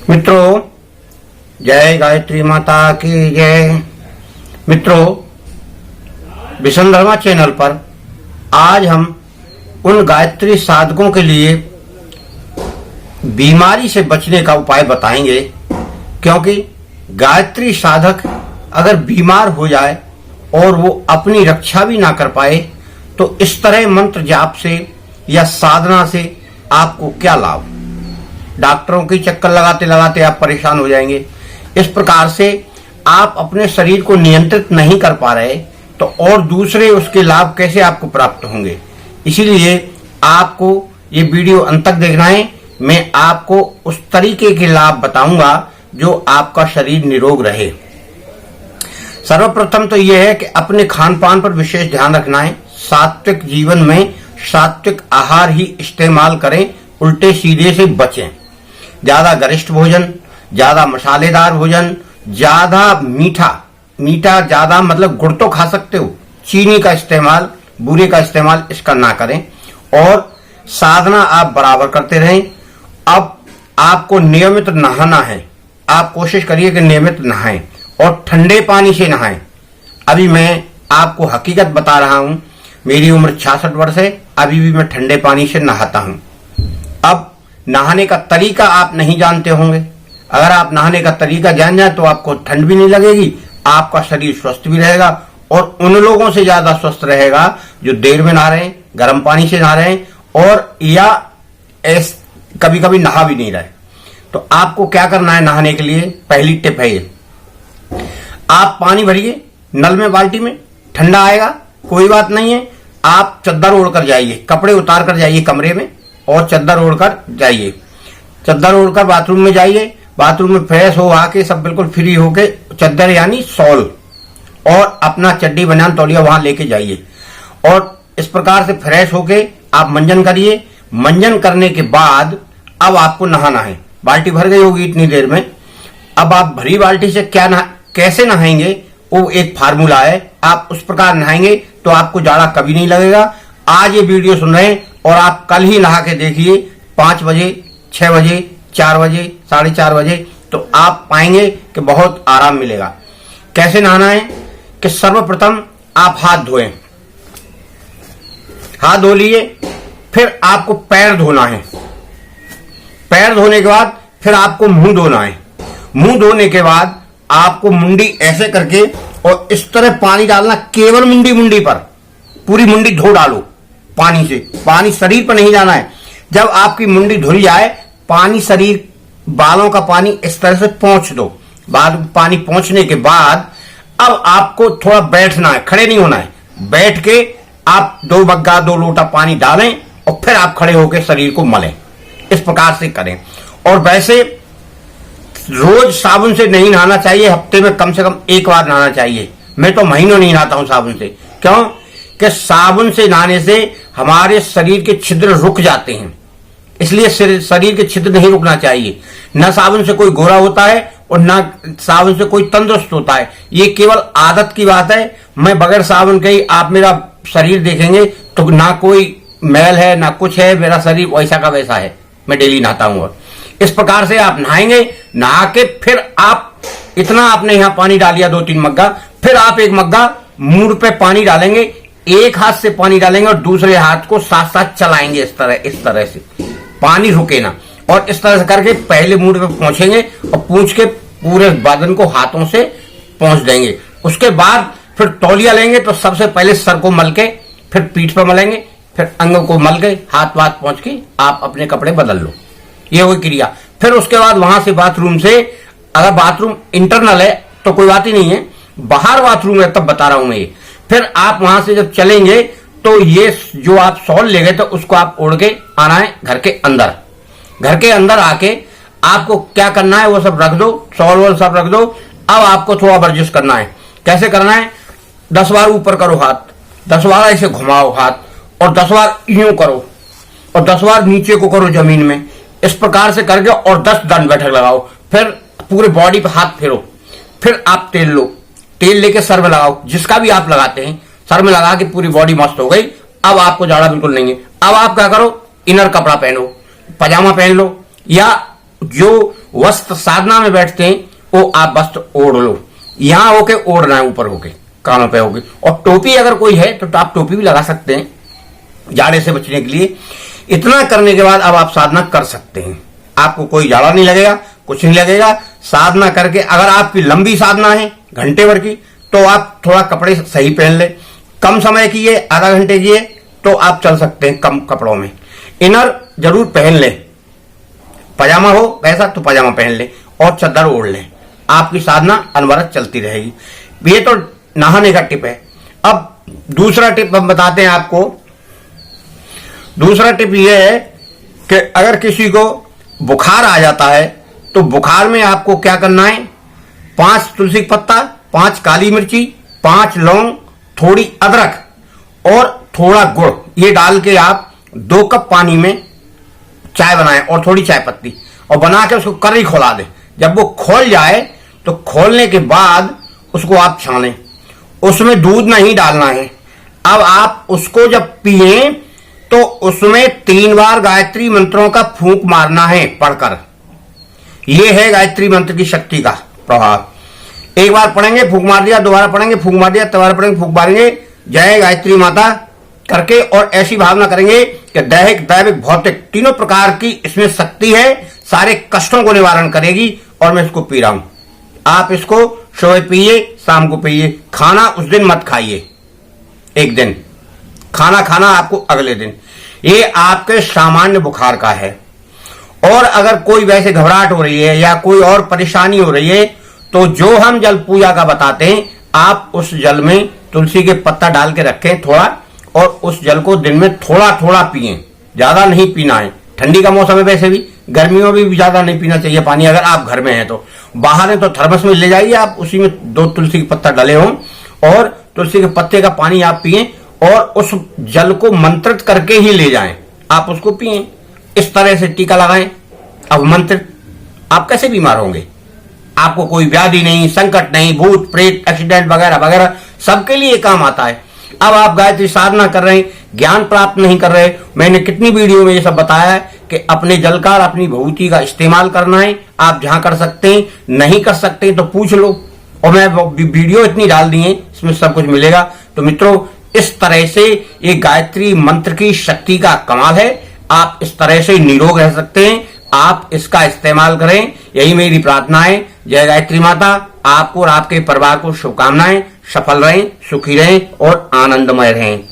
मित्रों, जय गायत्री माता की जय। मित्रों, विषंधर्मा चैनल पर आज हम उन गायत्री साधकों के लिए बीमारी से बचने का उपाय बताएंगे, क्योंकि गायत्री साधक अगर बीमार हो जाए और वो अपनी रक्षा भी ना कर पाए तो इस तरह मंत्र जाप से या साधना से आपको क्या लाभ। डॉक्टरों की चक्कर लगाते लगाते आप परेशान हो जाएंगे। इस प्रकार से आप अपने शरीर को नियंत्रित नहीं कर पा रहे तो और दूसरे उसके लाभ कैसे आपको प्राप्त होंगे। इसीलिए आपको ये वीडियो अंत तक देखना है। मैं आपको उस तरीके के लाभ बताऊंगा जो आपका शरीर निरोग रहे। सर्वप्रथम तो यह है कि अपने खान पान पर विशेष ध्यान रखना है। सात्विक जीवन में सात्विक आहार ही इस्तेमाल करें, उल्टे सीधे से बचें। ज्यादा गरिष्ठ भोजन, ज्यादा मसालेदार भोजन, ज्यादा मीठा ज्यादा मतलब गुड़ तो खा सकते हो, चीनी का इस्तेमाल, बूरे का इस्तेमाल इसका ना करें। और साधना आप बराबर करते रहें। अब आपको नियमित नहाना है। आप कोशिश करिए कि नियमित नहाएं और ठंडे पानी से नहाएं। अभी मैं आपको हकीकत बता रहा हूं। मेरी उम्र 66 वर्ष है, अभी भी मैं ठंडे पानी से नहाता हूं। अब नहाने का तरीका आप नहीं जानते होंगे। अगर आप नहाने का तरीका जान जाए तो आपको ठंड भी नहीं लगेगी, आपका शरीर स्वस्थ भी रहेगा और उन लोगों से ज्यादा स्वस्थ रहेगा जो देर में नहा रहे हैं, गर्म पानी से नहा रहे हैं और या कभी कभी नहा भी नहीं रहे। तो आपको क्या करना है नहाने के लिए? पहली टिप है ये, आप पानी भरिए नल में, बाल्टी में, ठंडा आएगा कोई बात नहीं है। आप चद्दर ओढ़कर जाइए, कपड़े उतार कर जाइए कमरे में और चद्दर ओढ़कर जाइए। चद्दर ओढ़कर बाथरूम में जाइए। बाथरूम में फ्रेश हो आके सब बिल्कुल फ्री होके चद्दर यानी शॉल और अपना चड्डी बनियान तौलिया वहां लेके जाइए और इस प्रकार से फ्रेश होके आप मंजन करिए। मंजन करने के बाद अब आपको नहाना है। बाल्टी भर गई होगी इतनी देर में। अब आप भरी बाल्टी से कैसे नहाएंगे वो एक फार्मूला है। आप उस प्रकार नहाएंगे तो आपको जाड़ा कभी नहीं लगेगा। आज ये वीडियो सुन रहे हैं और आप कल ही नहा के देखिए 5 बजे, 6 बजे, 4 बजे, 4:30 बजे, तो आप पाएंगे कि बहुत आराम मिलेगा। कैसे नहाना है कि सर्वप्रथम आप हाथ धोएं। हाथ धो लिए, फिर आपको पैर धोना है। पैर धोने के बाद फिर आपको मुंह धोना है। मुंह धोने के बाद आपको मुंडी ऐसे करके और इस तरह पानी डालना, केवल मुंडी पर, पूरी मुंडी धो डालो पानी से। पानी शरीर पर नहीं जाना है। जब आपकी मुंडी धुल जाए, पानी शरीर, बालों का पानी इस तरह से पोंछ दो। बाद पानी पोंछने के बाद अब आपको थोड़ा बैठना है, खड़े नहीं होना है। बैठ के आप 2 मग्गा 2 लोटा पानी डालें और फिर आप खड़े होकर शरीर को मलें। इस प्रकार से करें। और वैसे रोज साबुन से नहीं नहाना चाहिए, हफ्ते में कम से कम 1 बार नहाना चाहिए। मैं तो महीनों नहीं नहाता हूं साबुन से। क्यों? कि साबुन से नहाने से हमारे शरीर के छिद्र रुक जाते हैं, इसलिए शरीर के छिद्र नहीं रुकना चाहिए। न साबुन से कोई गोरा होता है और न साबुन से कोई तंदुरुस्त होता है। ये केवल आदत की बात है। मैं बगैर साबुन के ही आप मेरा शरीर देखेंगे तो ना कोई मैल है ना कुछ है, मेरा शरीर वैसा का वैसा है। मैं डेली नहाता हूं। और इस प्रकार से आप नहाएंगे। नहा के फिर आप इतना आपने यहां पानी डालिया 2-3 मग्गा, फिर आप 1 मग्गा मुंह पे पानी डालेंगे। एक हाथ से पानी डालेंगे और दूसरे हाथ को साथ साथ चलाएंगे इस तरह से, पानी रुके ना। और इस तरह से करके पहले मुंह पे पहुंचेंगे और पूंछ के पूरे बदन को हाथों से पहुंच देंगे। उसके बाद फिर तौलिया लेंगे तो सबसे पहले सर को मल के, फिर पीठ पर मलेंगे, फिर अंग को मल के हाथ पहुंच के आप अपने कपड़े बदल लो। ये हुई क्रिया। फिर उसके बाद वहां से बाथरूम से, अगर बाथरूम इंटरनल है तो कोई बात ही नहीं है, बाहर बाथरूम है तब बता रहा हूं मैं ये। फिर आप वहां से जब चलेंगे तो ये जो आप शॉल ले गए तो उसको आप ओढ़ के आना है घर के अंदर। घर के अंदर आके आपको क्या करना है वो सब रख दो, शॉल वॉल सब रख दो। अब आपको थोड़ा वर्जिश करना है। कैसे करना है? 10 बार ऊपर करो हाथ, 10 बार ऐसे घुमाओ हाथ और 10 बार यूं करो और 10 बार नीचे को करो जमीन में। इस प्रकार से करके और 10 दंड बैठक लगाओ। फिर पूरे बॉडी पे हाथ फेरो। फिर आप तेल लो, तेल लेके सर में लगाओ, जिसका भी आप लगाते हैं सर में लगा के पूरी बॉडी मस्त हो गई। अब आपको जाड़ा बिल्कुल नहीं है। अब आप क्या करो, इनर कपड़ा पहनो, पजामा पहन लो या जो वस्त्र साधना में बैठते हैं वो आप वस्त्र ओढ़ लो, यहां होके ओढ़ना है, ऊपर होके, कानों पे होके। और टोपी अगर कोई है तो आप टोपी भी लगा सकते हैं जाड़े से बचने के लिए। इतना करने के बाद अब आप साधना कर सकते हैं, आपको कोई जाड़ा नहीं लगेगा, कुछ नहीं लगेगा। साधना करके अगर आपकी लंबी साधना है घंटे भर की तो आप थोड़ा कपड़े सही पहन ले, कम समय की है आधा घंटे की है तो आप चल सकते हैं कम कपड़ों में। इनर जरूर पहन ले, पजामा हो ऐसा तो पजामा पहन ले और चादर ओढ़ ले, आपकी साधना अनवरत चलती रहेगी। ये तो नहाने का टिप है। अब दूसरा टिप हम बताते हैं आपको। दूसरा टिप यह है कि अगर किसी को बुखार आ जाता है तो बुखार में आपको क्या करना है, 5 तुलसी का पत्ता, 5 काली मिर्ची, 5 लौंग, थोड़ी अदरक और थोड़ा गुड़, ये डाल के आप 2 कप पानी में चाय बनाएं और थोड़ी चाय पत्ती, और बना के उसको करी खोला दें। जब वो खोल जाए तो खोलने के बाद उसको आप छानें, उसमें दूध नहीं डालना है। अब आप उसको जब पिए तो उसमें 3 बार गायत्री मंत्रों का फूंक मारना है पढ़कर। यह है गायत्री मंत्र की शक्ति का प्रभाव। एक बार पढ़ेंगे फूंक मार दिया, दोबारा पढ़ेंगे फूंक मार दिया, दोबारा पढ़ेंगे फूंक मारेंगे, जय गायत्री माता करके, और ऐसी भावना करेंगे कि दैहिक दैविक भौतिक तीनों प्रकार की इसमें शक्ति है, सारे कष्टों को निवारण करेगी। और मैं इसको पी रहा हूं, आप इसको सुबह पिए, शाम को पिए। खाना उस दिन मत खाइए, एक दिन खाना खाना आपको अगले दिन। ये आपके सामान्य बुखार का है। और अगर कोई वैसे घबराहट हो रही है या कोई और परेशानी हो रही है तो जो हम जल पूजा का बताते हैं, आप उस जल में तुलसी के पत्ता डाल के रखें थोड़ा, और उस जल को दिन में थोड़ा थोड़ा पिए, ज्यादा नहीं पीना है। ठंडी का मौसम है, वैसे भी गर्मियों में भी ज्यादा नहीं पीना चाहिए पानी। अगर आप घर में हैं तो, बाहर है तो थर्मस में ले जाइए आप, उसी में 2 तुलसी के पत्ता डाले हों और तुलसी के पत्ते का पानी आप पिए और उस जल को मंत्रित करके ही ले जाएं, आप उसको पिए। इस तरह से टीका लगाएं। अब मंत्रित, आप कैसे बीमार होंगे? आपको कोई व्याधि नहीं, संकट नहीं, भूत प्रेत एक्सीडेंट वगैरह वगैरह सबके लिए काम आता है। अब आप गायत्री साधना कर रहे हैं, ज्ञान प्राप्त नहीं कर रहे, मैंने कितनी वीडियो में ये सब बताया है कि अपने जल का, अपनी भभूति का इस्तेमाल करना है। आप जहां कर सकते हैं, नहीं कर सकते तो पूछ लो, और मैं वीडियो इतनी डाल दी है, इसमें सब कुछ मिलेगा। तो मित्रों, इस तरह से ये गायत्री मंत्र की शक्ति का कमाल है। आप इस तरह से निरोग रह सकते हैं, आप इसका इस्तेमाल करें, यही मेरी प्रार्थना है। जय गायत्री माता। आपको और आपके परिवार को शुभकामनाएं। सफल रहें, सुखी रहें और आनंदमय रहें।